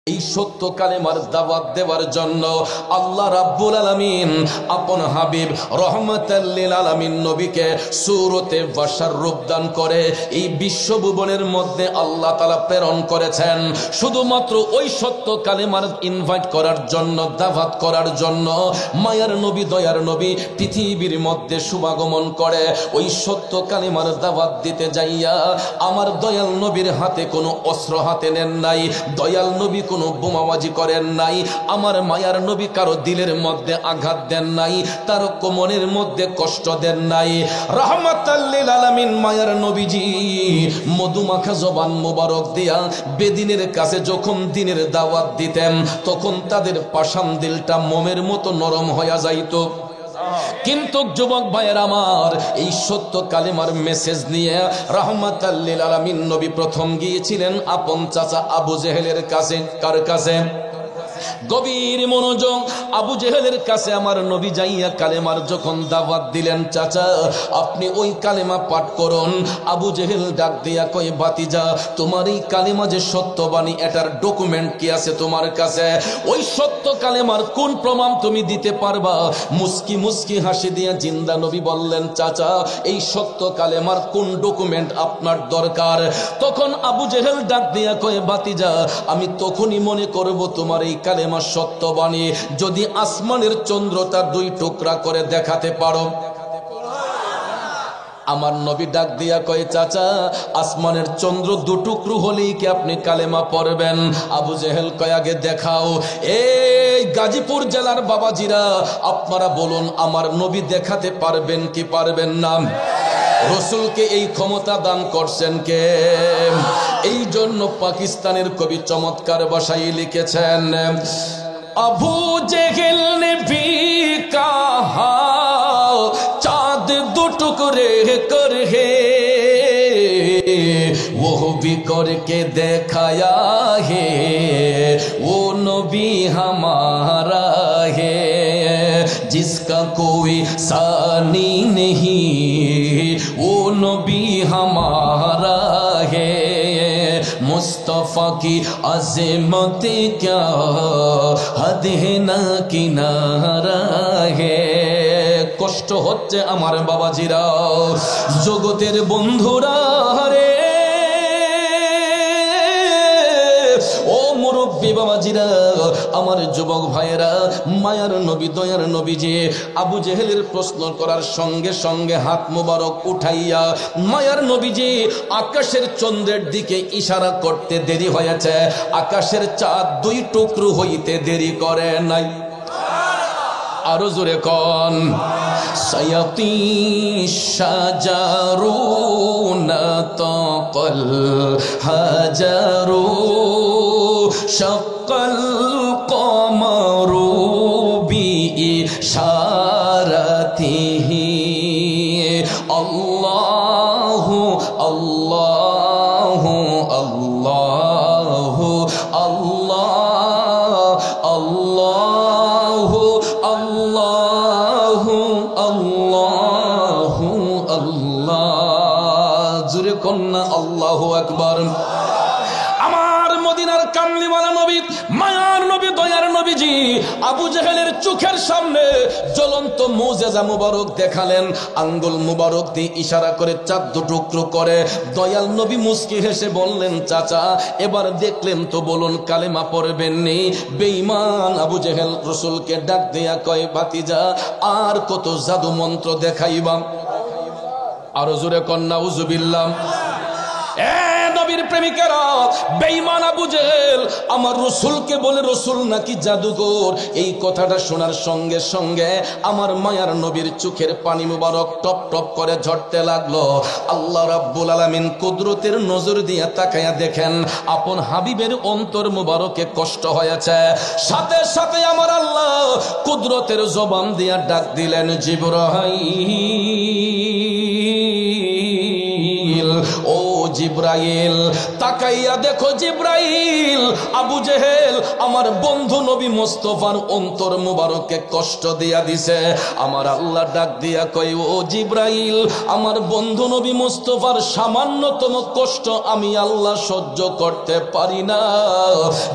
এই সত্য কালেমার দাওয়াত দেওয়ার জন্য আল্লাহ রাব্বুল আলামিন আপন হাবিব রহমাতাল লিল আলামিন নবীকে সূরতে বাশার রূপ দান করে এই বিশ্বভুবনের মধ্যে আল্লাহ তাআলা প্রেরণ করেছেন শুধুমাত্র ওই সত্য কালেমার ইনভাইট করার জন্য, দাওয়াত করার জন্য। মায়ার নবী, দয়ার নবী পৃথিবীর মধ্যে শুভাগমন করে ওই সত্য কালেমার দাওয়াত দিতে যাইয়া আমার দয়াল নবীর হাতে কোনো অস্ত্র হাতে নেন নাই, দয়াল নবী কোনো বোমাবাজি করেন নাই, আমার মায়ার নবী কারো দিলের মধ্যে আঘাত দেন নাই, তার কোমরের মধ্যে কষ্ট দেন নাই। রাহমাতাল লিল আলামিন মায়ার নবীজি মধুমাখা জবান মোবারক দিয়া বেদিনের কাছে যখন দিনের দাওয়াত দিতেন তখন তাদের পাষাণ দিলটা মোমের মতো নরম হয়ে যাইত। কিন্তু যুবক ভাইয়ের আমার, এই সত্য কালেমার মেসেজ নিয়ে রাহমাতাল লিল আলামিন নবী প্রথম গিয়েছিলেন আপন চাচা আবু জেহেলের কাছে। কার কাছে? গভীর মনোযোগ, আবু জেহেলের কাছে আমার নবী যাইয়া কালেমার যখন দাওয়াত দিলেন, চাচা আপনি ওই কালেমা পাঠ করুন। আবু জেহেল ডাক দিয়া কয়, বাতিজা তোমার এই কালেমা যে সত্যবাণী এটার ডকুমেন্ট কি আছে তোমার কাছে? ওই সত্য কালেমার কোন প্রমাণ তুমি দিতে পারবা? মুস্কি মুস্কি হাসি দিয়া জিন্দা নবী বললেন, চাচা এই সত্য কালেমার কোন ডকুমেন্ট আপনার দরকার? তখন আবু জেহেল ডাক দিয়া কয়, বাতিজা আমি তখনই মনে করব তোমার এই কালেমা সত্যবাণী যদি আসমানের চন্দ্রটা দুই টুকরা করে দেখাতে পারো। আমার নবী ডাক দিয়া কয়, চাচা আসমানের চন্দ্র দুটুকরো হলেই কি আপনি কালেমা পড়বেন? আবু জেহেল কয়, আগে দেখাও। এই গাজীপুর জেলার বাবাজিরা আপনারা বলুন, আমার নবী দেখাতে পারবেন কি পারবেন না? রসুলকে এই ক্ষমতা দান করছেন কে? এই জন্য পাকিস্তানের কবি চমৎকার ভাষায় লিখেছেন, আবু জেহেল নে ভি কাহা চাঁদ দো টুকরে কর হে वो भी करके दिखाया है वो नबी हमारा है जिसका कोई सानी नहीं वो नबी हमारा है मुस्तफा की अज़मत क्या हद है ना किनारा है। কষ্ট হচ্ছে আমার বাবাজিরা, জগতের বন্ধুরা রে, ও মুরব্বী বাবাজিরা, আমার যুবক ভাইয়েরা, মায়ার নবী দয়ার নবীজি আবু জেহেলের প্রশ্ন করার সঙ্গে সঙ্গে হাত মোবারক উঠাইয়া মায়ার নবীজি আকাশের চন্দ্রের দিকে ইশারা করতে দেরি হয়েছে, আকাশের চাঁদ দুই টুকরো হইতে দেরি করে নাই। আরো জোরে কন, সায়াতি শাজারু নাতাকাল হাজারু শাক্কাল কমারু বিইশারাতিহি আল্লাহু আল্লাহু আল্লাহু আল্লাহ আল্লাহু আল্লাহু আল্লাহু আল্লাহ। জোরে কন্যা আল্লাহু আকবার। আমার মদিনার কামলিওয়ালা নবী, মায়ার নবী, দয়ার নবীজি আবু জেহেলের চোখের সামনে জ্বলন্ত মুজিজা মুবারক দেখালেন, আঙ্গুল মুবারক দিয়ে ইশারা করে চাঁদ দুটুকরো করে। দয়াল নবী মুস্কি হেসে বললেন, চাচা এবার দেখলেন তো, বলুন কালেমা পড়বেন নি? বেঈমান আবু জেহেল রসুলকে ডাক দিয়া কয়, ভাতিজা আর কত জাদু মন্ত্র দেখাইবা? আরো জোরে কন্যা উযুবিল্লাহ। নবীর প্রেমিকেরা, বেঈমান আবু জেহেল আমার রসুলকে বলে রসুল নাকি জাদুকর। এই কথাটা শোনার সঙ্গে সঙ্গে আমার মায়ার নবীর চোখের পানি মুবারক টপ টপ করে ঝরতে লাগলো। আল্লাহ রাব্বুল আলামিন কুদরতের নজর দিয়ে তাকায়া দেখেন আপন হাবিবের অন্তর মুবারকে কষ্ট হয়েছে। সাথে সাথে আমার আল্লাহ কুদরতের জবান দিয়া ডাক দিলেন, জিবরাইল ও জিব্রাইল, তাকাইয়া দেখো জিব্রাইল, আবু জেহেল আমার বন্ধু নবী মুস্তাফার অন্তর মুবারককে কষ্ট দিয়া দিছে। আমার আল্লাহ ডাক দিয়া কই, ও জিব্রাইল, আমার বন্ধু নবী মুস্তাফার সামান্যতম কষ্ট আমি আল্লাহ সহ্য করতে পারি না।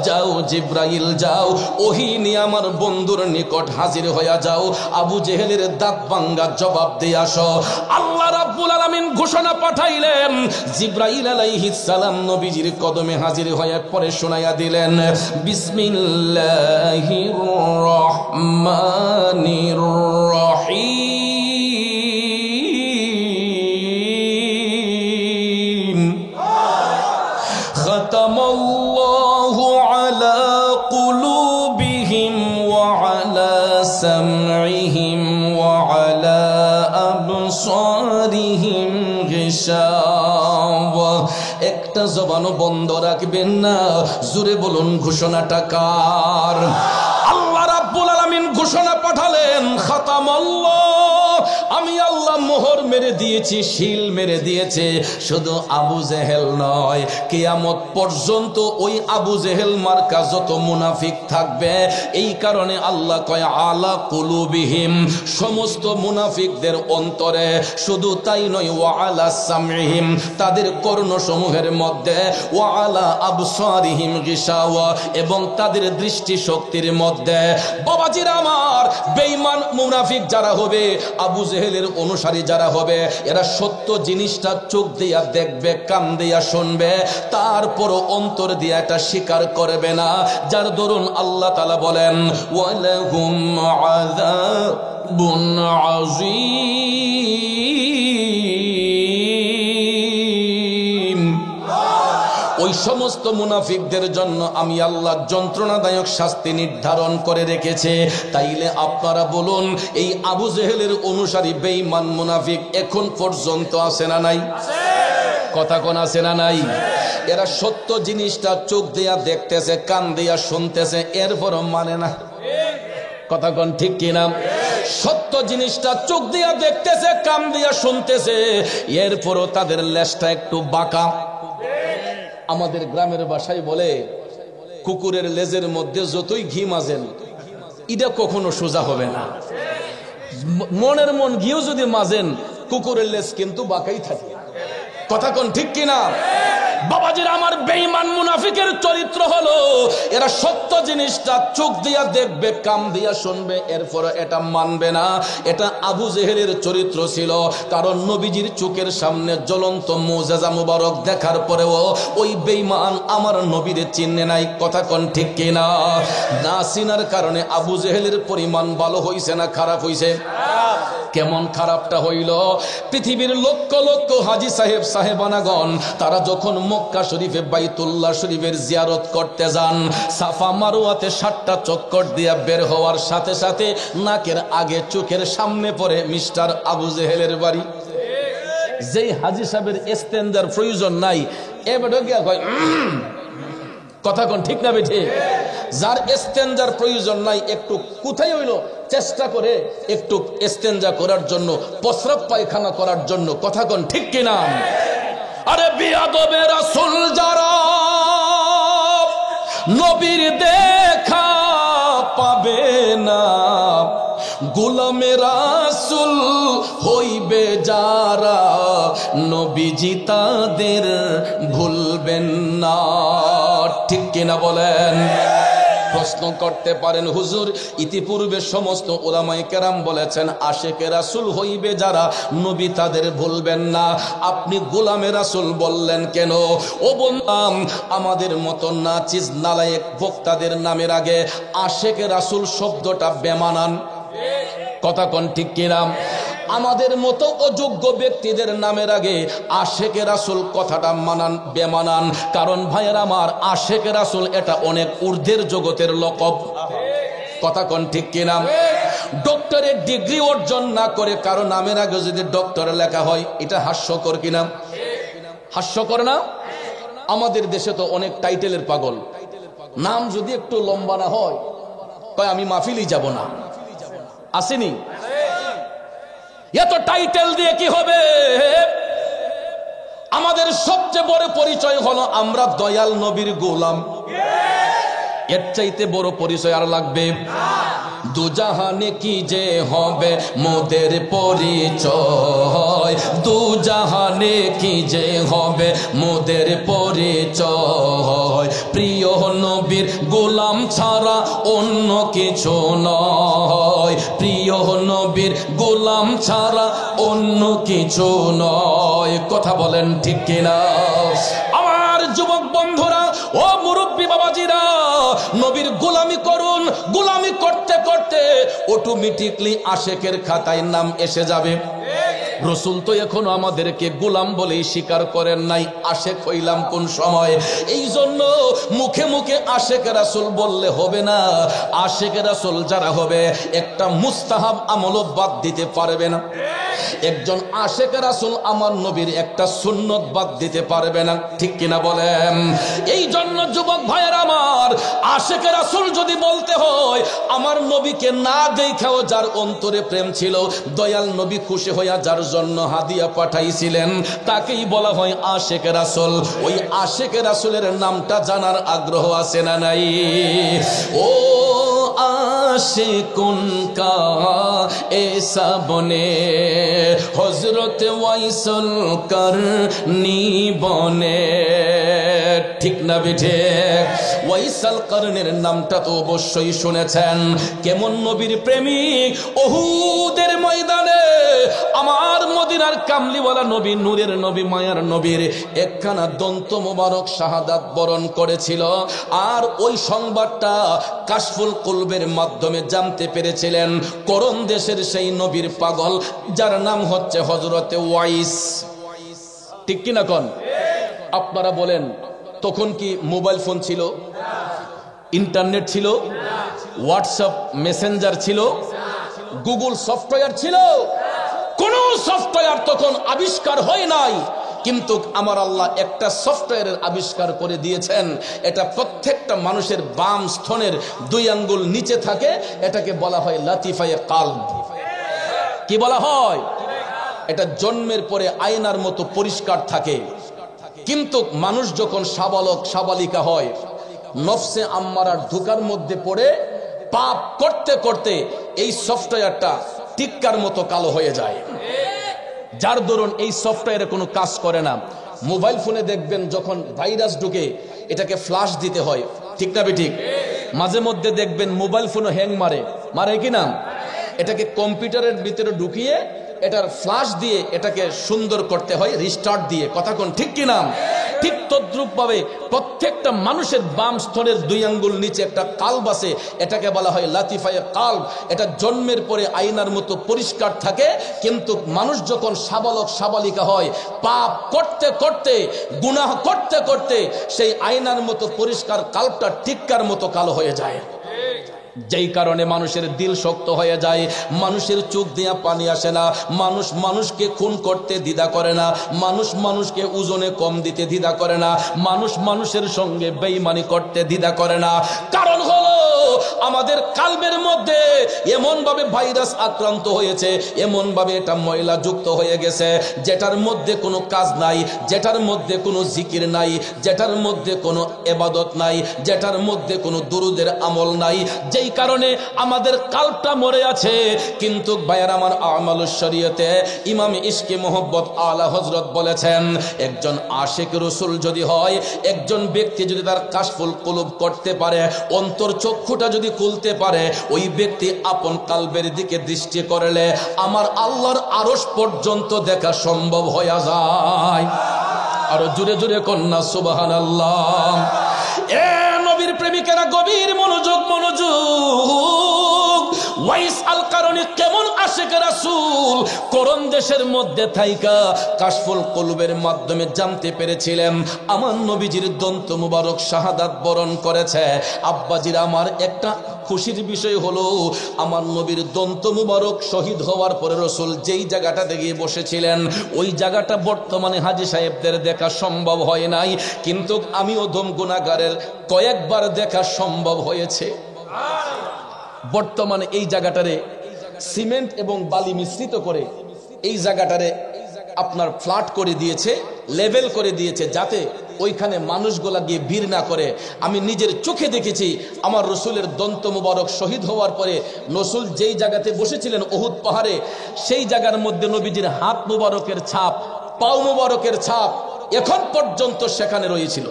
যাও জিব্রাইল যাও, ওহী নিয়ে আমার বন্ধুর নিকট হাজির হইয়া যাও, আবু জেহেলের দাঁত ভাঙ্গা জবাব দিয়ে আসো। আল্লাহ রাব্বুল আলামিন ঘোষণা পাঠাইলেন, জিব্রাইল আলাইহিস সালাম নবীজির কদমে হাজির হয়ে পরে শোনাইয়া দিলেন, বিসমিল্লাহির রহমানির রহিম, খাতামাল্লাহু আলা কুলুবিহিম ওয়া আলা সামঈহিম ওয়া আলা আবসারিহিম গিশাওয়া। একটা জবানও বন্ধ রাখবেন না। জোরে বলুন ঘোষণাটা কার? আল্লাহ রাব্বুল আলামিন ঘোষণা পাঠালেন, খাতামাল্লাহ, আমি আল্লাহ মোহর মেরে দিয়েছি, শিল মেরে দিয়েছে। শুধু আবু জেহেল নয়, কিয়ামত পর্যন্ত ওই আবু জেহেল মার্কা যত মুনাফিক থাকবে, এই কারণে আল্লাহ কয় আলা কুলুবিহিম, সমস্ত মুনাফিকদের অন্তরে। শুধু তাই নয়, ওয়া আলা সামঈহিম, তাদের কর্ণসমূহের মধ্যে, ওয়া আলা আবসারিহিম গিশাওয়া, এবং তাদের দৃষ্টি শক্তির মধ্যে। বাবাজিরা আমার, বেঈমান মুনাফিক যারা হবে, আবু জেহেলের অনুসারী যারা হবে, এরা সত্য জিনিসটা চোখ দিয়া দেখবে, কান দিয়া শুনবে, তারপরও অন্তর দিয়া এটা স্বীকার করবে না। যার দরুন আল্লাহ তাআলা বলেন, ওয়ালাহুম আযাবুন আযীম। ওই সমস্ত মুনাফিকদের জন্য আমি আল্লাহ যন্ত্রণাদায়ক শাস্তি নির্ধারণ করে রেখেছে। তাইলে আপনারা বলুন, এই আবু জেহেলের অনুসারী বেঈমান মুনাফিক এখন পর্যন্ত আছে না নাই? কথা কোন আছে না নাই? এরা সত্য জিনিসটা চোখ দিয়া দেখতেছে, কান দিয়া শুনতেছে, এরপরও মানে না। কথা কোন ঠিক কিনা? সত্য জিনিসটা চোখ দিয়া দেখতেছে, কান দিয়া শুনতেছে, এরপরও তাদের লেজটা একটু বাঁকা। আমাদের গ্রামের ভাষায় বলে, কুকুরের লেজের মধ্যে যতই ঘি মাজেন, এটা কখনো সোজা হবে না। মনের মন ঘিও যদি মাজেন, কুকুরের লেজ কিন্তু বাঁকাই থাকে। কথা কোন ঠিক কিনা? বাবাজিরা আমার, বেঈমান মুনাফিকের চরিত্র হলো, এরা সত্য জিনিসটা চোখ দিয়া দেখবে, কান দিয়া শুনবে, এরপর এটা মানবে না। এটা আবু জেহেলের চরিত্র ছিল। কারণ নবীজির চোখের সামনে জ্বলন্ত মুজিজা মুবারক দেখার পরেও ওই বেঈমান আমার নবীরে চিনে নাই। কথা কোন ঠিক কিনা? না চিনার কারণে আবু জেহেলের পরিমাণ ভালো হইছে না খারাপ হইছে? কেমন খারাপটা হইল? পৃথিবীর লক্ষ লক্ষ হাজী সাহেব সাহেবানাগণ তারা যখন মক্কা শরীফে বাইতুল্লাহ শরীফের জিয়ারত করতে যান, সাফা মারওয়াতে 7টা চক্কর দিয়া বের হওয়ার সাথে সাথে নাকের আগে চোখের সামনে পড়ে মিস্টার আবু জেহেলের বাড়ি। যেই হাজী সাহেবের ইস্তেনজার প্রয়োজন নাই, এবারে গিয়া কয় কথা কোন ঠিক না বেঠে? যার ইস্তেনজার প্রয়োজন নাই, একটু কোথায় হইল চেষ্টা করে একটু ইস্তেনজা করার জন্য, প্রস্রাব পায়খানা করার জন্য। কথা কোন ঠিক কিনা? আরে বিয়াদবে রাসূল যারা নবীর দেখা পাবে না, গোলামে রাসূল হইবে যারা, নবীজি তাদের ভুলবেন না। ঠিক কিনা বলেন? প্রশ্ন করতে পারেন, হুজুর ইতিপূর্বে সমস্ত উলামায়ে কেরাম বলেছেন আশিকে রাসূল হইবে যারা, নবী তাদের ভুলবেন না, আপনি গোলামে রাসূল বললেন কেন? ও বললাম, আমাদের মতো নাচিজ নালায়েক বক্তাদের নামের আগে আশিকে রাসূল শব্দটা বেমানান। কথা কোন ঠিক কিনা? আমাদের মতো অযোগ্য ব্যক্তিদের নামের আগে আশিকে রাসূল কথাটা মানান বেমানান। কারণ ভাইয়ের আমার, আশিকে রাসূল এটা অনেক ঊর্ধ্বের জগতের লকব। কথা কোন ঠিক কিনা? ডক্টরের ডিগ্রি অর্জন না করে কারো নামের আগে যদি ডক্টর লেখা হয়, এটা হাস্যকর কিনা? হাস্যকর না? আমাদের দেশে তো অনেক টাইটেলের পাগল। নাম যদি একটু লম্বা না হয়, কয় আমি মাহফিলই যাব না। আসেনি? এত টাইটেল দিয়ে কি হবে? আমাদের সবচেয়ে বড় পরিচয় হলো আমরা দয়াল নবীর গোলাম। এর চাইতে বড় পরিচয় আর লাগবে? দুজাহানে কি যে হবে মোদের পরিচয়, দুজাহানে কি যে হবে মোদের পরিচয়, প্রিয় নবীর গোলাম ছাড়া অন্য কিছু নয়, প্রিয় নবীর গোলাম ছাড়া অন্য কিছু নয়। কথা বলেন ঠিক কিনা? আমার যুবক বন্ধুরা, ও মুরব্বী বাবাজিরা, নবীর গোলামি করুন। গোলামি করতে করতে অটোমেটিকলি আশেকের খাতায় নাম এসে যাবে। রসুল তো এখনো আমাদেরকে গোলাম বলেই স্বীকার করেন নাই, আশেক হইলাম কোন সময়? এই জন্য মুখে মুখে আশেক রাসূল বললে হবে না। আশেক রাসূল যারা হবে একটা মুস্তাহাব আমলও বাদ দিতে পারবে না। একজন আশেক রাসূল আমার নবীর একটা সুন্নত বাদ দিতে পারবে না। ঠিক কিনা বলেন? এই জন্য যুবক ভাইয়ের আমার, আশেক রাসূল যদি বলতে হয়, আমার নবীকে না দেখাও যার অন্তরে প্রেম ছিল, দয়াল নবী খুশি হইয়া যার জন্য হাদিয়া পাঠাইছিলেন, তাকেই বলা হয় আশেক রাসূল। ওই আশেক রাসূলের নামটা জানার আগ্রহ আছে না নাই? ও आशिकुन का ऐसा बने हजरत वाइसल करनी बने। ঠিক না বেঠে? ওয়াইসাল করনের নামটা তো অবশ্যই শুনেছেন। কেমন নবীর প্রেমিক! উহুদের ময়দানে আমার মদিনার কামলিওয়ালা নবী, নূরের নবী, মায়ার নবীর একখানা দন্ত মোবারক শাহাদাত বরণ করেছিল। আর ওই সংবাদটা কাশফুল কুলবের মাধ্যমে জানতে পেরেছিলেন করণ দেশের সেই নবীর পাগল, যার নাম হচ্ছে হযরতে ওয়াইস। ঠিক কিনা কোন? আপনারা বলেন, তখন কি মোবাইল ফোন ছিল? ইন্টারনেট ছিল? হোয়াটসঅ্যাপ মেসেঞ্জার ছিল? গুগল সফটওয়্যার ছিল? কোন সফটওয়্যার তখন আবিষ্কার হয় নাই। কিন্তু আমার আল্লাহ একটা সফটওয়্যারের আবিষ্কার করে দিয়েছেন। এটা প্রত্যেকটা মানুষের বাম স্তনের 2 আঙ্গুল নিচে থাকে। এটাকে বলা হয় লাতিফায়ে কালব। কি বলা হয়? এটা জন্মের পরে আয়নার মতো পরিষ্কার থাকে, কিন্তু মানুষ যখন সাবালক সাবালিকা হয়, নফসে আম্মারার ধোঁকার মধ্যে পড়ে পাপ করতে করতে এই সফটওয়্যারটা টিক্কার মতো কালো হয়ে যায়, যার দরুন এই সফটওয়্যারে কোনো কাজ করে না। মোবাইল ফোনে দেখবেন যখন ভাইরাস ঢুকে এটাকে ফ্লাশ দিতে হয়। ঠিক না বেঠিক? মাঝে মধ্যে দেখবেন মোবাইল ফোনও হ্যাং মারে, মারে কিনা? এটাকে কম্পিউটারের ভিতরে ঢুকিয়ে এটার ফ্লাশ দিয়ে এটাকে সুন্দর করতে হয়, রিস্টার্ট দিয়ে। কথা কোন ঠিক কিনা? ঠিক তদ্রুপ ভাবে প্রত্যেকটা মানুষের বাম স্তনের 2 আঙ্গুল নিচে একটা কালব আছে, এটাকে বলা হয় লাতিফায়ে কালব। এটা জন্মের পরে আয়নার মতো পরিষ্কার থাকে, কিন্তু মানুষ যখন সাবালক সাবালিকা হয়, পাপ করতে করতে, গুনাহ করতে করতে সেই আয়নার মতো পরিষ্কার কালবটা টিক্কার মতো কালো হয়ে যায়। যেই কারণে মানুষের দিল শক্ত হয়ে যায়, মানুষের চোখ দিয়ে পানি আসে না, মানুষ মানুষকে খুন করতে দ্বিধা করে না, মানুষ মানুষকে ওজনে কম দিতে দ্বিধা করে না, মানুষ মানুষের সঙ্গে বেঈমানি করতে দ্বিধা করে না। কারণ হলো আমাদের কালবের মধ্যে এমন ভাবে ভাইরাস আক্রান্ত হয়েছে, এমন ভাবে এটা ময়লা যুক্ত হয়ে গেছে, যেটার মধ্যে কোনো কাজ নাই, যেটার মধ্যে কোনো জিকির নাই, যেটার মধ্যে কোনো ইবাদত নাই, যেটার মধ্যে কোনো দুরুদের আমল নাই। যেই কারণে আমাদের কালবটা মরে আছে। কিন্তু ভাইয়ার আমার, আমালুস শরীয়তে ইমাম ইশকে মোহব্বত আলা হযরত বলেছেন, একজন আশিক রাসূল যদি হয়, একজন ব্যক্তি যদি তার কাশফুল কুলুব করতে পারে, অন্তর চক্ষুটা যদি খুলতে পারে, ওই ব্যক্তি আপন কালবের দিকে দৃষ্টি করলে আমার আল্লাহর আরশ পর্যন্ত দেখা সম্ভব হয়ে যায়। আরো জোরে জোরে কন্যা সুবহানাল্লাহ। এ নবীর প্রেমিকেরা গভীর মনোযোগ, মনোযোগ। ওয়াইস আল কারণী কেমন আশিক রাসূল করণ দেশের মধ্যে থাইকা কাশফুল কুলবের মাধ্যমে জানতে পেরেছিলেন আমার নবীজির দন্ত মুবারক শাহাদাত বরণ করেছে। আব্বাজির আমার একটা খুশির বিষয় হলো, আমার নবীর দন্ত মুবারক শহীদ হওয়ার পরে রাসূল যেই জায়গাটাতে গিয়ে বসেছিলেন, ওই জায়গাটা বর্তমানে হাজী সাহেবদের দেখা সম্ভব হয় নাই, কিন্তু আমি অধম গুনাহগারের কয়েকবার দেখা সম্ভব হয়েছে। বর্তমানে এই জায়গাটারে সিমেন্ট এবং বালি মিশ্রিত করে এই জায়গাটারে আপনার ফ্ল্যাট করে দিয়েছে, লেভেল করে দিয়েছে যাতে ওইখানে মানুষগুলা গিয়ে ভিড় না করে। আমি নিজের চোখে দেখেছি আমার রসুলের দন্ত মুবারক শহীদ হওয়ার পরে রসুল যেই জায়গাতে বসেছিলেন উহুদ পাহাড়ে, সেই জায়গার মধ্যে নবীজির হাত মুবারকের ছাপ, পাও মুবারকের ছাপ এখন পর্যন্ত সেখানে রয়েছিল।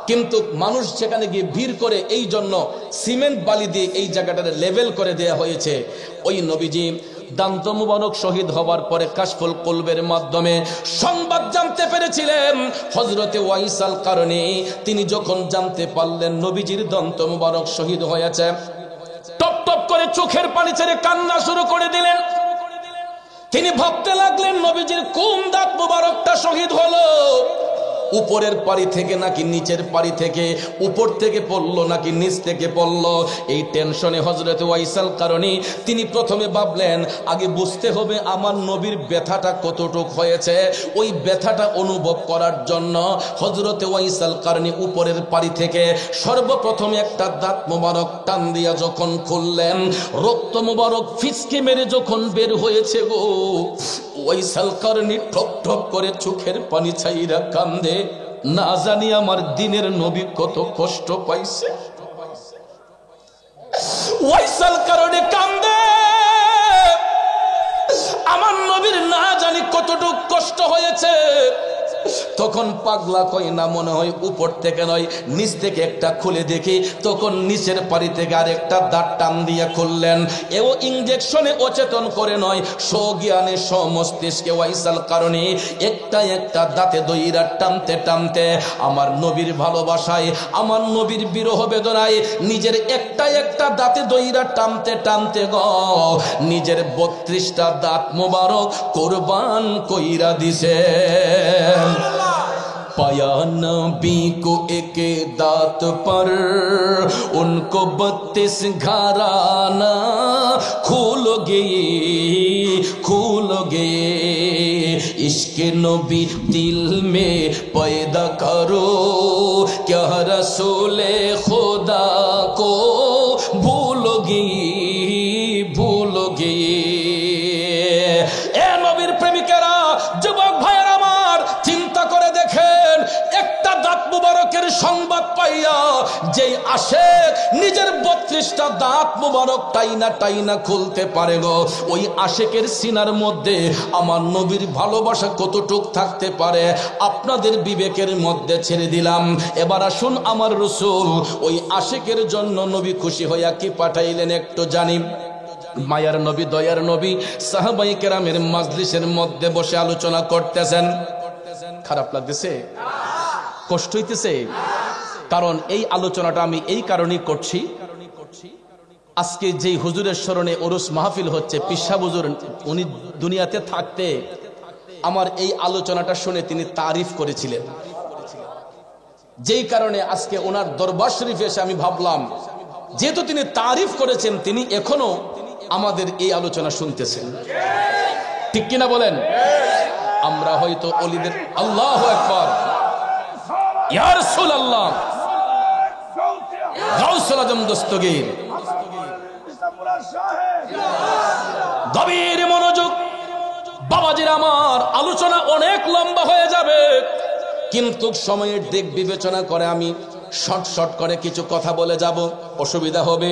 কিন্তু মানুষ সেখানে গিয়ে ভিড় করে, এই জন্য সিমেন্ট বালি দিয়ে এই জায়গাটা লেভেল করে দেয়া হয়েছে। ওই নবীজি দান্ত মুবারক শহীদ হওয়ার পরে কাশফুল কলবের মাধ্যমে সংবাদ জানতে পেরেছিলেন। হযরতে ওয়াইসাল কারণে তিনি যখন জানতে পারলেন নবীজির দন্ত মুবারক শহীদ হয়েছে, টপ টপ করে চোখের পানি ছেড়ে কান্না শুরু করে দিলেন। তিনি ভাবতে লাগলেন নবীজির কোন দাঁত মুবারকটা শহীদ হলো, উপরের পারি থেকে নাকি নিচের পারি থেকে, উপর থেকে পড়লো নাকি নিচ থেকে পড়লো। এই টেনশনে হযরতে ওয়াইসাল কারণে তিনি প্রথমে ভাবলেন আগে বুঝতে হবে আমার নবীর ব্যথাটা কতটুক হয়েছে। ওই ব্যথাটা অনুভব করার জন্য হযরতে ওয়াইসাল কারণে উপরের পারি থেকে সর্বপ্রথমে একটা দাঁত মোবারক টান দিয়া যখন খুললেন, রক্ত মোবারক ফিসকে মেরে যখন বের হয়েছে গো, ওয়াইসাল কারণে ঠক ঠক করে চোখের পানি ছাইরা কান্দে। না জানি আমার দিনের নবী কত কষ্ট পাইছে। ওয়াইসাল কারণে কান্দে, আমার নবীর না জানি কতটুক কষ্ট হয়েছে। তখন পাগলা কয় না, মনে হয় উপর থেকে নয় নিচ থেকে একটা খুলে দেখি, তখন নিচের পারি থেকে আরেকটা দাঁত টান দিয়ে খুললেন। এও ইনজেকশনে অচেতন করে নয়, স্বজ্ঞানে সমস্তিষ্কে ওয়াইসাল কারণে একটা একটা দাঁতে দইরা টানতে টানতে আমার নবীর ভালোবাসায়, আমার নবীর বিরহ বেদনায় নিজের একটা একটা দাঁতে দইরা টানতে টানতে গ নিজের 32টা দাঁত মোবারক কুরবান কইরা দিছে। पाया नबी को एक दात पर उनको 32 घराना खुल गए इश्क नबी दिल में पैदा करो क्या रसूले खुदा को भूलोगे ए नबीर प्रेमिकेरा जुबक भाइरा আমার চিন্তা করে দেখেন, একটা দাঁত মুবারকের সংবাদ পাইয়া যেই আশেক নিজের 32টা দাঁত মুবারক টাইনা টাইনা খুলতে পারে গো, ওই আশেকের সিনার মধ্যে আমার নবীর ভালোবাসা কতটুক থাকতে পারে আপনাদের বিবেকের মধ্যে ছেড়ে দিলাম। এবার আসুন আমার রাসূল ওই আশেকের জন্য নবী খুশি হইয়া কি পাঠাইলেন একটু জানি। মায়ার নবী, দয়ার নবী সাহাবায়ে কেরামের মাজলিসের মধ্যে বসে আলোচনা করতেছেন। খারাপ লাগতেছে? কষ্ট হইতেছে? কারণ এই আলোচনাটা আমি এই কারণেই করছি, আজকে যেই হুজুরের স্মরণে ওরস মাহফিল হচ্ছে, পিসা হুজুর উনি দুনিয়াতে থাকতে আমার এই আলোচনাটা শুনে তিনি তারিফ করেছিলেন, যেই কারণে আজকে ওনার দরবার শরীফে এসে আমি ভাবলাম যেহেতু তিনি তারিফ করেছেন, তিনি এখনো আমাদের এই আলোচনা শুনতেছেন, ঠিক কিনা বলেন? আমরা হয়তো ওলিদের আল্লাহু আকবার, ইয়া রাসূলুল্লাহ, গাউসুল আজম দস্তগীর, গভীর মনোযোগ বাবাজির আমার, আলোচনা অনেক লম্বা হয়ে যাবে, কিন্তু সময়ের দিক বিবেচনা করে আমি শর্ট শর্ট করে কিছু কথা বলে যাব, অসুবিধা হবে?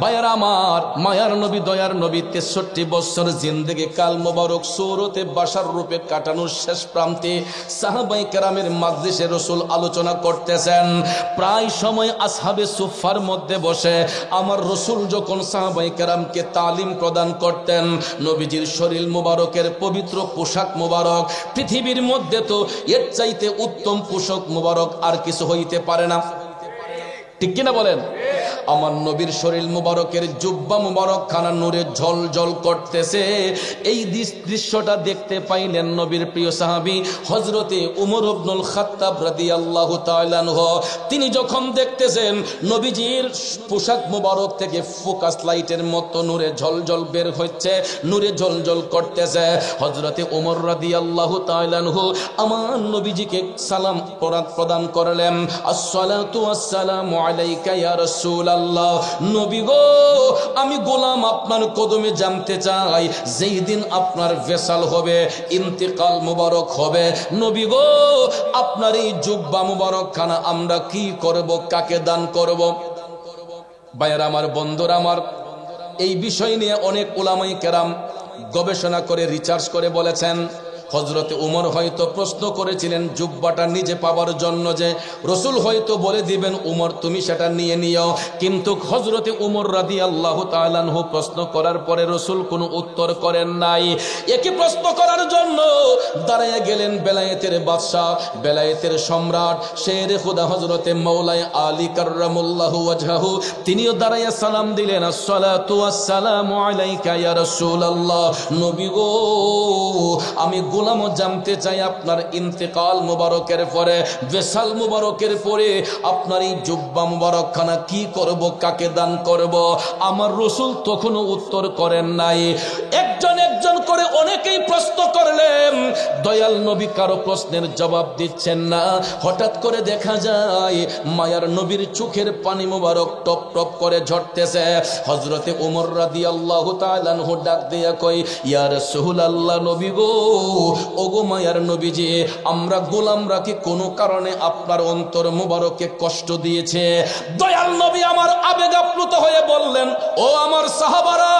ভাইয়ারা আমার, মায়ার নবী দয়ার নবী 63 বছর জিন্দেগি কাল মোবারক সূরতে বাশার রূপে কাটানোর শেষ প্রান্তে সাহাবায়ে কেরামের মাজলিসে রাসূল আলোচনা করতেছেন। প্রায় সময় আসহাবে সুফার মধ্যে বসে আমার রাসূল যখন সাহাবায়ে কেরামকে তালিম প্রদান করতেন, নবীজির শরীর মোবারকের পবিত্র পোশাক মোবারক, পৃথিবীর মধ্যে তো এর চাইতে উত্তম পোশাক মোবারক আর কিছু হইতে পারে না, ঠিক কিনা বলেন? আমার নবীর শরীর মুবারকের জুব্বা মুবারক খানা নূরে ঝলঝল করতেছে। এই দৃশ্যটা দেখতে পাইলেন নবীর প্রিয় সাহাবী হযরতে উমর ইবনুল খাত্তাব রাদিয়াল্লাহু তাআলা আনহু। তিনি যখন দেখতেছেন নবীজির পোশাক মুবারক থেকে ফোকাস লাইটের মতো নূরে ঝলঝল বের হচ্ছে, নূরে ঝলঝল করতেছে, হযরতে উমর রাদিয়াল্লাহু তাআলা আনহু আমার নবীজিকে সালাম প্রদান করলেন, আসসালাতু ওয়াসসালামু আলাইকা ইয়া রাসূল রাসূলুল্লাহ, নবী গো আমি গোলাম আপনার কদমে জানতে চাই, যেই দিন আপনার ভেসাল হবে, ইন্তেকাল মুবারক হবে, নবী গো আপনার এই জুব্বা মুবারক খানা আমরা কি করব, কাকে দান করব? ভাইয়েরা আমার, বন্ধুরা আমার, এই বিষয় নিয়ে অনেক উলামায়ে কেরাম গবেষণা করে রিসার্চ করে বলেছেন, হযরতে উমর হয়তো প্রশ্ন করেছিলেন জুব্বাটা নিজে পাওয়ার জন্য, যে রাসূল হয়তো বলে দিবেন উমর তুমি সেটা নিয়ে নিও, কিন্তু হযরতে উমর রাদিয়াল্লাহু তাআলা আনহু প্রশ্ন করার পরে রাসূল কোনো উত্তর করেন নাই। একই প্রশ্ন করার জন্য দাঁড়িয়ে গেলেন বেলায়েতের বাদশা, বেলায়েতের সম্রাট শেরে খুদা হযরতে মাওলায়ে আলী কাররামাল্লাহু ওয়াজহাহু, তিনিও দাঁড়িয়ে সালাম দিলেন, আসসালাতু ওয়াসসালামু আলাইকা ইয়া রাসূলুল্লাহ, নবী গো আমি গোলাম জানতে চাই আপনার ইন্তেকাল মুবারকের পরে, ভেসাল মুবারকের পরে আপনার এই জুব্বা মুবারক খানা কি করব, কাকে দান করব? আমার রাসূল তখনও উত্তর করেন নাই। একজন একজন করে অনেকেই প্রশ্ন করলেন, দয়াল নবী কারো প্রশ্নের জবাব দিচ্ছেন না। হঠাৎ করে দেখা যায় মায়ার নবীর চোখের পানি মুবারক টপ টপ করে ঝরতেছে। হযরতে ওমর রাদিয়াল্লাহু তাআলা আনহু ডাক দিয়া কই, ইয়া রাসূলুল্লাহ, নবী গো, ওগো মায়ার নবীজি, আমরা গোলামরা কি কোনো কারণে আপনার অন্তর মুবারকে কষ্ট দিয়েছে? দয়াল নবী আমার আবেগ আপ্লুত হয়ে বললেন, ও আমার সাহাবারা,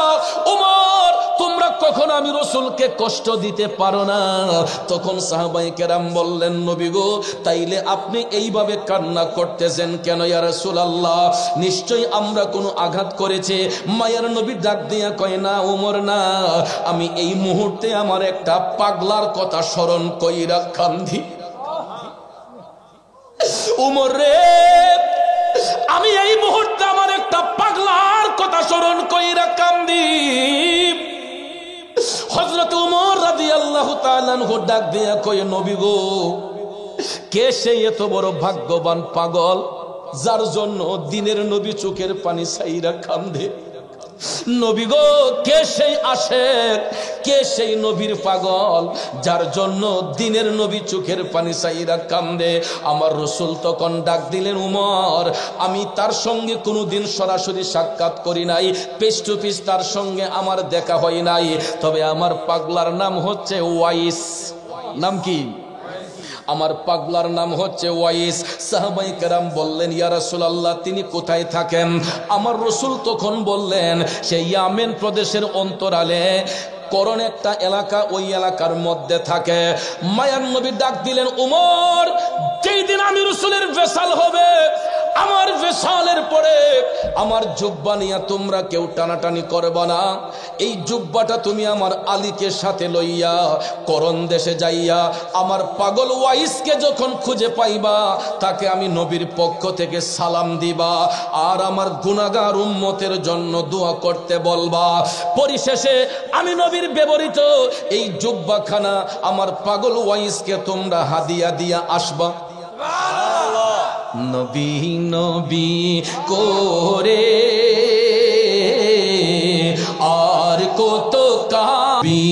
ওমর তোমরা কখনো আমি রাসূলকে কষ্ট দিতে পারো না। তখন সাহাবায়ে কেরাম বললেন, নবী গো তাইলে আপনি এইভাবে কান্না করতেছেন কেন ইয়া রাসূলুল্লাহ? নিশ্চয়ই আমরা কোনো আঘাত করেছি। মায়ার নবী ডাক দিয়া কয়, না ওমর না, আমি এই মুহূর্তে আমার একটা পাগলার কথা স্মরণ কইরা কান্দি। ওমর রে, আমি এই মুহূর্তে আমার একটা পাগলার কথা স্মরণ কইরা কান্দি। হযরত ওমর রাদিয়াল্লাহু তাআলা আনহু ডাক দিয়া কয়, নবী গো, কে সেই এত বড় ভাগ্যবান পাগল যার জন্য দিনের নবী চোখের পানি ছাইরা কান্দে? নবী গো, কে সেই আশেক, কে সেই নবীর পাগল যার জন্য দিনের নবী চোখের পানি ছাইরা কান্দে? আমার রাসূল তখন ডাক দিলেন, উমর আমি তার সঙ্গে কোনোদিন সরাসরি সাক্ষাৎ করি নাই, ফেস টু ফেস তার সঙ্গে আমার দেখা হয় নাই, তবে আমার পাগলার নাম হচ্ছে ওয়াইস। নাম কি? আমার পাগলার নাম হচ্ছে ওয়াইস। সাহাবায়ে কেরাম বললেন, ইয়া রাসূলুল্লাহ তিনি কোথায় থাকেন? আমার রাসূল তখন বললেন, সেই ইয়ামেন প্রদেশের অন্তরালে করণ একটা এলাকা, ওই এলাকার মধ্যে থাকে। মায়ার নবী ডাক দিলেন, উমর যেই দিন আমি রাসূলের ভেসাল হবে, আমার ভেসালের পরে আমার জুব্বা নিয়ে তোমরা কেউ টানাটানি করবা না। এই জুব্বাটা তুমি আমার আলীকে সাথে লইয়া করণ দেশে যাইয়া আমার পাগল ওয়াইসকে যখন খুঁজে পাইবা, তাকে আমি নবীর পক্ষ থেকে সালাম দিবা আর আমার গুনাহগার উম্মতের জন্য দোয়া করতে বলবা। পরিশেষে আমি নবীর ব্যবহৃত এই জুব্বাখানা আমার পাগল ওয়াইসকে তোমরা হাদিয়া দিয়া আসবা। নবী নবী করে আর কত কাবি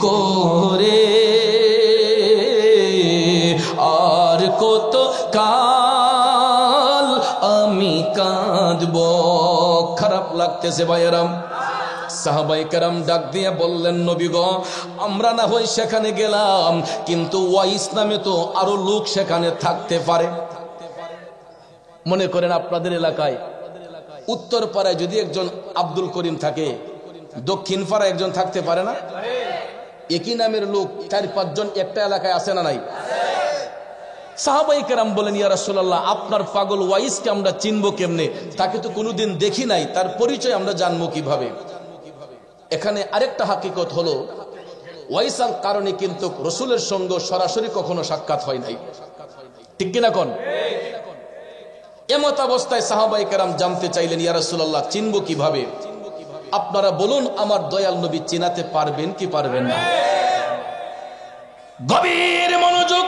করে, আর কত কাল আমি কাঁদব। খারাপ লাগতেছে ভাইয়েরাম। সাহাবায়ে কেরাম ডাক দিয়ে বললেন, নবী গো আমরা না হয় সেখানে গেলাম, কিন্তু ওয়াইস নামে তো আরো লোক সেখানে থাকতে পারে। মনে করেন আপনাদের এলাকায় উত্তর পাড়ায় যদি একজন আব্দুল করিম থাকে, দক্ষিণ পাড়ায় একজন থাকতে পারে না? একই নামের লোক 4-5 জন একটা এলাকায় আছে না নাই? সাহাবায়ে কেরাম বলেন, ইয়া রাসূলুল্লাহ আপনার পাগল ওয়াইসকে আমরা চিনবো কেমনে? তাকে তো কোনোদিন দেখি নাই, তার পরিচয় আমরা জানবো কিভাবে? এখানে আরেকটা হাকিকত হলো, ওয়াইসার কারণে কিন্তু রাসূলের সঙ্গে সরাসরি কখনো সাক্ষাৎ হয় নাই, ঠিক কিনা কোন? এমত অবস্থায় সাহাবায়ে কেরাম জানতে চাইলেন, ইয়া রাসূলুল্লাহ চিনবো কিভাবে? আপনারা বলুন আমার দয়াল নবী চিনাতে পারবেন কি পারবেন না? গভীর মনোযোগ।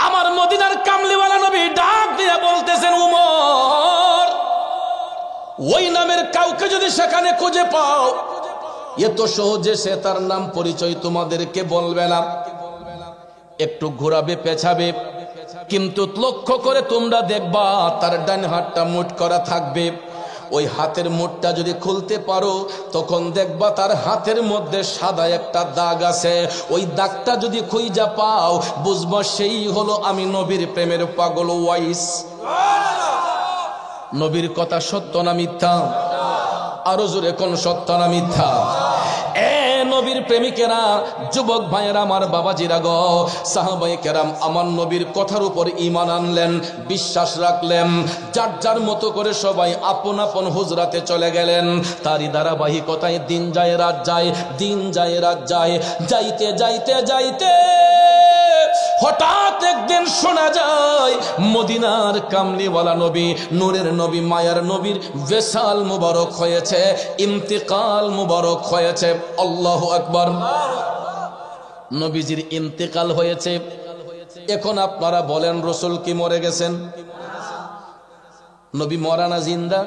আমার মদিনার কামলিওয়ালা নবী ডাক দিয়ে বলতেছেন, উমর ওই নামের কাউকে যদি সেখানে খুঁজে পাও, এত সহজে সে তার নাম পরিচয় তোমাদেরকে বলবে না, একটু ঘোরাবে পেছাবে, কিন্তু লক্ষ্য করে তোমরা দেখবা তার ডান হাতটা মুঠ করা থাকবে। ওই হাতের মুঠটা যদি খুলতে পারো তখন দেখবা তার হাতের মধ্যে সাদা একটা দাগ আছে। ওই দাগটা যদি খুঁজা পাও বুঝবা সেই হলো আমি নবীর প্রেমের পাগল ওয়াইস। নবীর কথা সত্য না মিথ্যা? আরো জোরে কোন সত্য না মিথ্যা? নবীর প্রেমিকেরা, যুবক ভাইয়েরা, আমার বাবাজিরা গো, সাহাবায়ে কেরাম আমার নবীর কথার উপর ঈমান আনলেন, বিশ্বাস রাখলেন। যার যার মতো করে সবাই আপন আপন হুজরাতে চলে গেলেন। তারই ধারাবাহিকতায় দিন যায় রাত যায়, দিন যায় রাত যায়। যাইতে যাইতে যাইতে হঠাৎ একদিন শোনা যায় মদিনার কামলিওয়ালা নবী, নূরের নবী, মায়ার নবীর বেসাল মুবারক হয়েছে, ইন্তেকাল মুবারক হয়েছে। আল্লাহু আকবার। নবীজির ইন্তেকাল হয়েছে। এখন আপনারা বলেন রাসূল কি মরে গেছেন? নবী মরা না জিন্দা?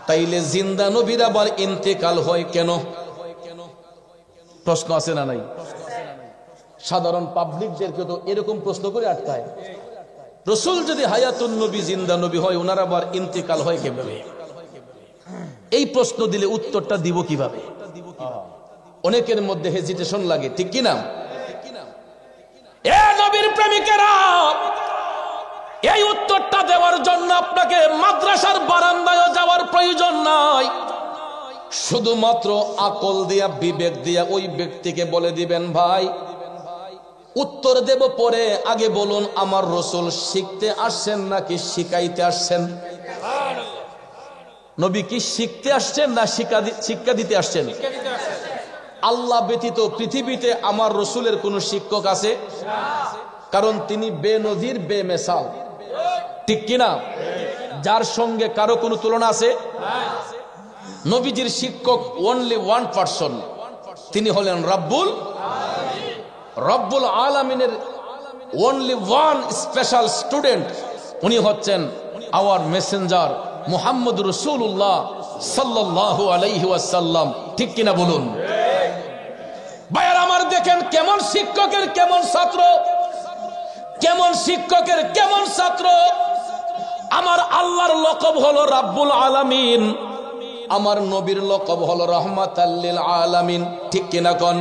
তাইলে জিন্দা নবীর আবার ইন্তেকাল হয় কেন? প্রশ্ন আছে না নাই? সাধারণ পাবলিকদেরকে তো এরকম প্রশ্ন করে আটকায়। রাসূল যদি হায়াতুন নবী, জিন্দা নবী হয়, ওনার আবার ইন্তেকাল হয় কিভাবে? এই প্রশ্ন দিলে উত্তরটা দিব কিভাবে? অনেকের মধ্যে হেজিটেশন লাগে, ঠিক কি না? এ নবীর প্রেমিকেরা, এই উত্তরটা দেওয়ার জন্য আপনাকে মাদ্রাসার বারান্দায় যাওয়ার প্রয়োজন নাই। শুধুমাত্র আকল দিয়া, বিবেক দিয়া ওই ব্যক্তিকে বলে দিবেন, ভাই উত্তর দেব পরে, আগে বলুন আমার রাসূল শিখতে আসছেন নাকি শিখাইতে আসছেন? নবী কি শিখতে আসছেন না শিক্ষা দিতে আসছেন? আল্লাহ ব্যতীত পৃথিবীতে আমার রাসূলের কোন শিক্ষক আছে? কারণ তিনি বেনজির, বেমিসাল, ঠিক কিনা? যার সঙ্গে কারো কোনো তুলনা আছে? নবীজির শিক্ষক অনলি ওয়ান পারসন, তিনি হলেন রব্বুল আলামিনের অনলি ওয়ান স্পেশাল স্টুডেন্ট। উনি হচ্ছেন আওয়ার মেসেঞ্জার মুহাম্মদ রাসূলুল্লাহ সাল্লাল্লাহু আলাইহি ওয়াসাল্লাম, ঠিক কিনা বলুন? ভাইয়ার আমার, দেখেন কেমন শিক্ষকের কেমন ছাত্র, কেমন শিক্ষকের কেমন ছাত্র। আমার আল্লাহর লকব হলো রাব্বুল আলামিন, আমার নবীর লকব হলো রাহমাতাল লিল আলামিন, ঠিক কিনা কোন?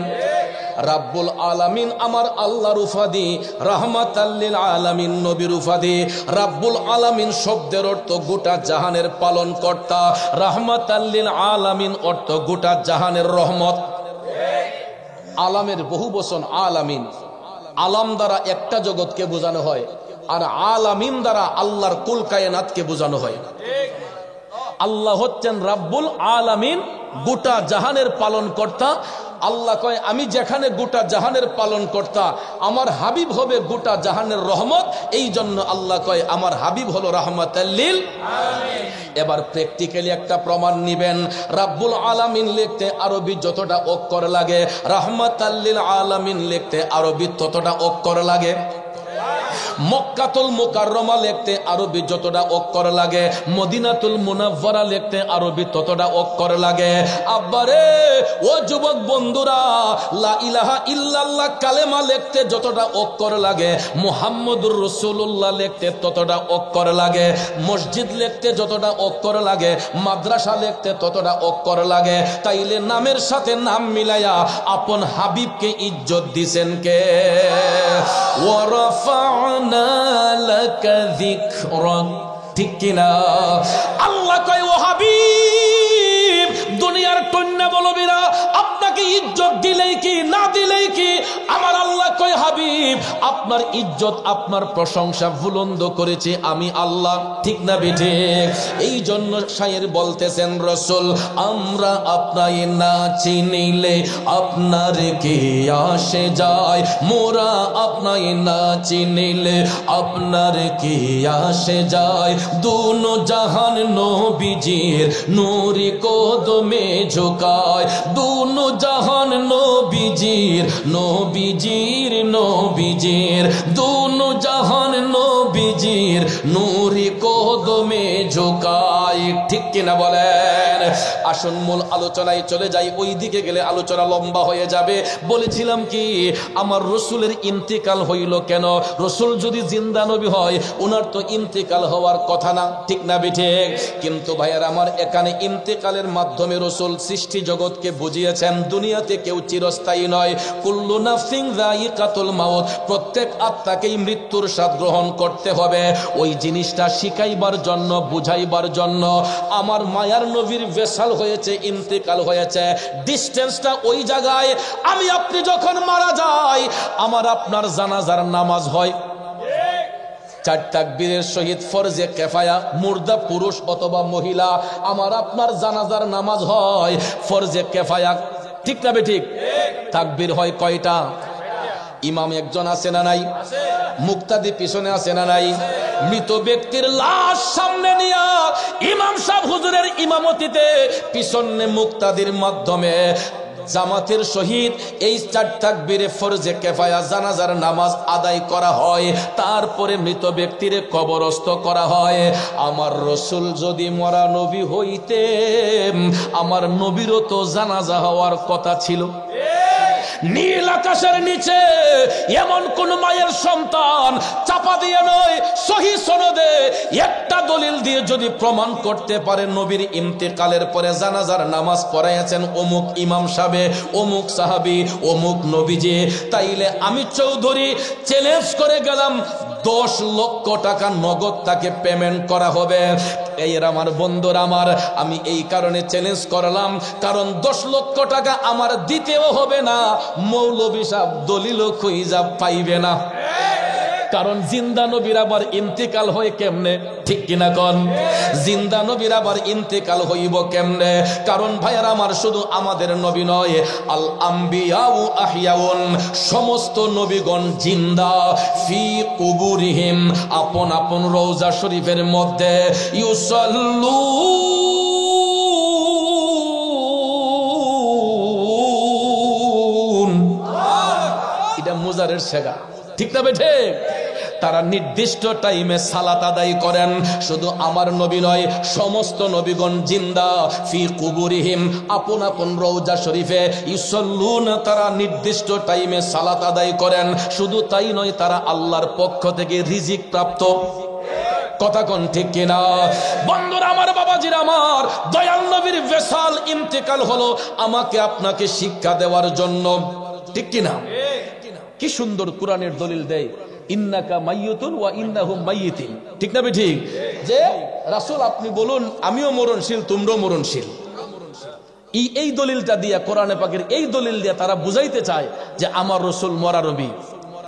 রাব্বুল আলামিন আমার আল্লাহর উপাধি, রাহমাতাল লিল আলামিন নবীর উপাধি। রাব্বুল আলামিন শব্দের অর্থ গোটা জাহানের পালন কর্তা, রাহমাতাল লিল আলামিন অর্থ গোটা জাহানের রহমত। আলামের বহু বচন আলামিন। আলাম দ্বারা একটা জগৎকে বোঝানো হয়, আর আলামিন দ্বারা আল্লাহর কুল কায়নাতকে বোঝানো হয়। আল্লাহ হচ্ছেন রাব্বুল আলামিন, গোটা জাহানের পালন কর্তা। আল্লাহ কয় আমি যেখানে গোটা জাহানের পালন কর্তা, আমার হাবিব হবে গোটা জাহানের রহমত। এই জন্য আল্লাহ কয় আমার হাবিব হলো রাহমাতাল লিল আলামিন। এবার প্র্যাকটিক্যালি একটা প্রমাণ নিবেন। রাব্বুল আলামিন লিখতে আরবি যতটা অক্ষর লাগে, রাহমাতাল লিল আলামিন লিখতে আরবি ততটা অক্ষর লাগে। মক্কাতুল মুকাররমা লিখতে আরবি যতটা অক্ষর লাগে, মদিনাতুল মুনাওয়ারা লিখতে আরবি ততটা অক্ষর লাগে। আব্বারে ও যুবক বন্ধুরা, লা ইলাহা ইল্লাল্লাহ কালেমা লিখতে যতটা অক্ষর লাগে, মুহাম্মদুর রাসূলুল্লাহ লিখতে ততটা অক্ষর লাগে। মসজিদ লিখতে যতটা অক্ষর লাগে, মাদ্রাসা লিখতে ততটা অক্ষর লাগে। তাইলে নামের সাথে নাম মিলায়া আপন হাবিবকে ইজ্জত দিছেন কে? ওয়ারাফা'না লাকা যিকরাক, ঠিক কিনা? আল্লাহ কয় ও হাবিব, দুনিয়ার টন্যা বলবিরা আপনাকে ইজ্জত দিলেই কি না দিলেই কি, আমার আল্লাহ কয় হাবিব আপনার ইজ্জত, আপনার প্রশংসা বুলন্দ করেছে আমি আল্লাহ, ঠিক না বেঠিক? এই জন্য শায়ের বলতেছেন রাসূল আমরা আপনাকে না চিনিলে আপনার কি আসে যায়, মোরা আপনাকে না চিনিলে আপনার কি আসে যায়। দুনো জাহান নবীজির নূরি কদমে ঝুকায়, দুনো জাহান নবীজির নবীজির, দুনো জাহান নবীজির নূরি কদমে ঝোকাই। ঠিক কিনা বলেন? আসুন মূল আলোচনায় চলে যাই, ওই দিকে গেলে আলোচনা লম্বা হয়ে যাবে। বলেছিলাম কি, আমার রসুলের ইন্তেকাল হইল কেন? রসুল যদি জিন্দা নবী হয়, ওনার তো ইন্তেকাল হওয়ার কথা না, ঠিক না বিঠিক? কিন্তু ভাইয়ার আমার, এখানে ইন্তেকালের মাধ্যমে রসুল সৃষ্টি জগৎকে বুঝিয়েছেন দুনিয়াতে কেউ চিরস্থায়ী নয়। কুল্লু নাফসিন যায়িকাতুল মাউত, প্রত্যেক আত্মাকেই মৃত্যুর স্বাদ গ্রহণ করতে হবে। ওই জিনিসটা শিখাইবার জন্য, বুঝাইবার জন্য আমার মায়ার নবীর ভেসাল হয়েছে, ইন্তেকাল হয়েছে। ডিস্টেন্সটা ওই জায়গায়, আমি আপনি যখন মারা যাই, আমার আপনার জানাজার নামাজ হয়, 4 তাকবীরের শহীদ ফরজে কেফায়া, মুর্দা পুরুষ অথবা মহিলা, আমার আপনার জানাজার নামাজ হয় ফরজে কেফায়া। ঠিক না বেঠিক? তাকবীর হয় কয়টা? ইমাম একজন আছে না নাই? মুক্তাদি পিছনে আছে না নাই? মৃত ব্যক্তির লাশ সামনে নিয়ে ইমাম সাহেব হুজুরের ইমামতিতে পিছনে মুক্তাদির মাধ্যমে জামাতের সহিত এই 4 তাকবীরে ফরজে কেফায়া জানাজার নামাজ আদায় করা হয়। তারপরে মৃত ব্যক্তির কবরস্থ করা হয়। আমার রসুল যদি মরা নবী হইতেন, আমার নবীরও তো জানাজা হওয়ার কথা ছিল। নীল আকাশের নিচে এমন কোন মায়ের সন্তান চাপা দিয়ে নয়, সহি সনদে একটা দলিল দিয়ে যদি প্রমাণ করতে পারে নবীর ইন্তেকালের পরে জানাজার নামাজ পড়াইয়াছেন অমুক ইমাম সাহেব, অমুক সাহাবী, অমুক নবীজি, তাইলে আমি চৌধুরী চ্যালেঞ্জ করে গেলাম, 10 লক্ষ টাকা নগদ তাকে পেমেন্ট করা হবে। এই আমার বন্ধুরা আমার, আমি এই কারণে চ্যালেঞ্জ করলাম, কারণ 10 লক্ষ টাকা আমার দিতেও হবে না, মৌলভী সাহেব দলিলও খুঁজা পাইবে না। কারণ জিন্দা নবীর আবার ইন্তেকাল হয় কেমনে? ঠিক কিনা কোন? জিন্দা নবীর আবার ইন্তেকাল হইব কেমনে? কারণ ভাইয়ার আমার, শুধু আমাদের নবী নয়, আল আম্বিয়াউ আহিয়াউন, সমস্ত নবীগণ জিন্দা, ফি কুবুরিহিম, আপন আপন রওজা শরীফের মধ্যে, ইউসাল্লু, এটা মুজারের শেগা। ঠিক না বেঠে? তারা নির্দিষ্ট টাইমে সালাত আদায় করেন। শুধু আমার নবী নয়, সমস্ত নবীগণ জিন্দা, ফি কুবুরিহিম, আপন আপন রওজা শরীফে, ইউসাল্লুন, তারা নির্দিষ্ট টাইমে সালাত আদায় করেন। শুধু তাই নয়, তারা আল্লাহর পক্ষ থেকে রিজিক প্রাপ্ত। কথা কোন ঠিক কিনা? বন্ধুরা আমার, বাবাজিরা আমার, দয়াল নবীর ভেসাল ইন্তেকাল হলো আমাকে আপনাকে শিক্ষা দেওয়ার জন্য। ঠিক কিনা? কি সুন্দর কোরআনের দলিল দেয়, ইন্নাকা মাইয়িতুন ওয়া ইন্নাহুম মাইয়িতুন। ঠিক না ঠিক? যে রাসূল আপনি বলুন, আমিও মরণশীল, তোমরাও মরণশীল। এই দলিলটা দিয়া, কোরআনে পাকের এই দলিল দিয়া তারা বুঝাইতে চায় যে আমার রাসূল মরা নবী,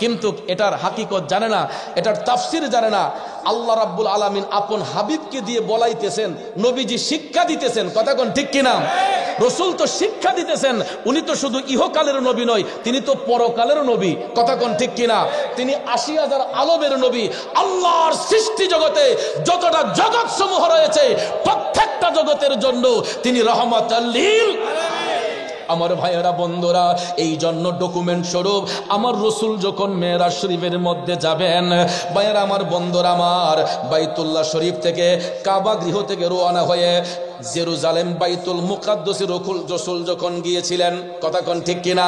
কিন্তু এটার হাকিকত জানে না, এটার তাফসির জানে না। আল্লাহ রাব্বুল আলামিন আপন হাবিবকে দিয়ে বলাইতেছেন, নবীজি শিক্ষা দিতেছেন। কথা কোন ঠিক কিনা? রসুল তো শিক্ষা দিতেছেন, উনি তো শুধু ইহকালের নবী নয়, তিনি তো পরকালের নবী। কথা কোন ঠিক কিনা? তিনি ৮০,০০০ আলমের নবী। আল্লাহর সৃষ্টি জগতে যতটা জগৎ সমূহ রয়েছে, প্রত্যেকটা জগতের জন্য তিনি রহমাতুল লিল আমার ভাইয়েরা বন্ধুরা। এই জন্য ডকুমেন্ট স্বরূপ আমার রসুল যখন মেরাজ শরীফের মধ্যে যাবেন, ভাইয়েরা আমার বন্ধুরা আমার, বাইতুল্লাহ শরীফ থেকে, কাবা গৃহ থেকে রওনা হয়ে জেরুজালেম বাইতুল মুকাদ্দাসে রসুল যখন গিয়েছিলেন, কথা কোন ঠিক কিনা?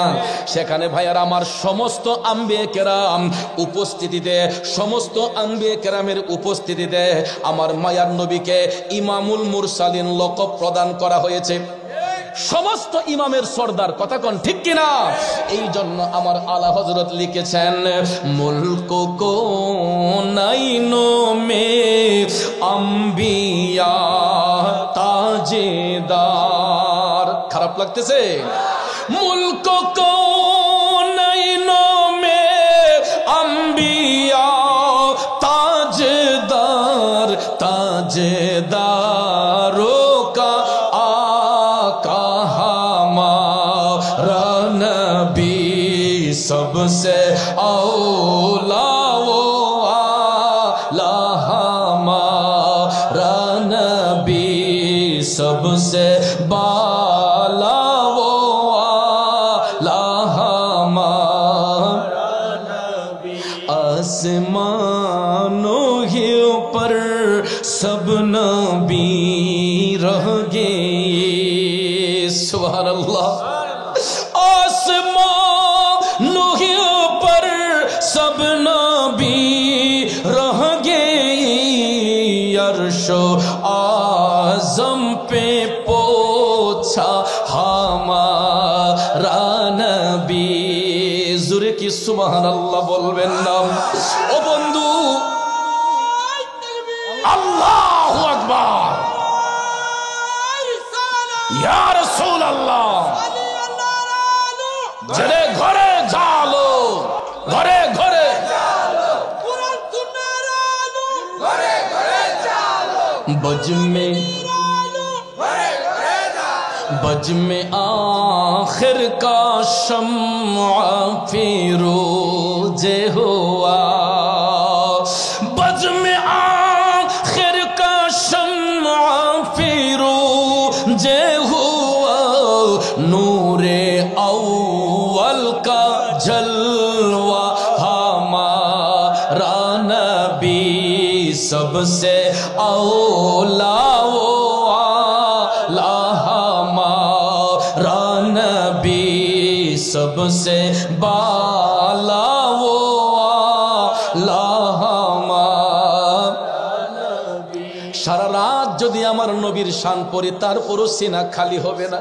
সেখানে ভাইয়ার আমার সমস্ত আম্বিয়া কেরাম উপস্থিতিতে, সমস্ত আম্বিয়া কেরামের উপস্থিতিতে আমার মায়ার নবীকে ইমামুল মুরসালিন লকব প্রদান করা হয়েছে। সমস্ত ইমামের সর্দার। কথা কোন ঠিক কিনা? এই জন্য আমার আলা হযরত লিখেছেন, মুলক কো নাইনো মে আম্বিয়া তাজেদার। খারাপ লাগতেছে? মুলক কো নাইনো মে আম্বিয়া তাজেদার, তাজেদারো কা सबसे औला वो आला हमारा नबी, सबसे बाला वो आला हमारा नबी रह गए। सुभान अल्लाह। आसमानों पर सब नबी रह गए, अर्शो आज़म पे पोछा हमारा नबी। जुरे की सुभान अल्लाह बोलबेन ना। ओ बंधु, अल्लाहु अकबर, या रसूल अल्लाह। जरे घरे जालो, घरे घरे बज में आखिर का शम्आ फिरोजे हुआ, बज में आखिर का शम्आ फिरोजे हुआ, नूरे अव्वल का जलवा हमारा नबी, सबसे औला वो आला हमारा नबी, सबसे बाला वो आला हमारा नबी। सारा रात যদি আমার নবীর শান পড়ি তারপরও সিনা খালি হবে না।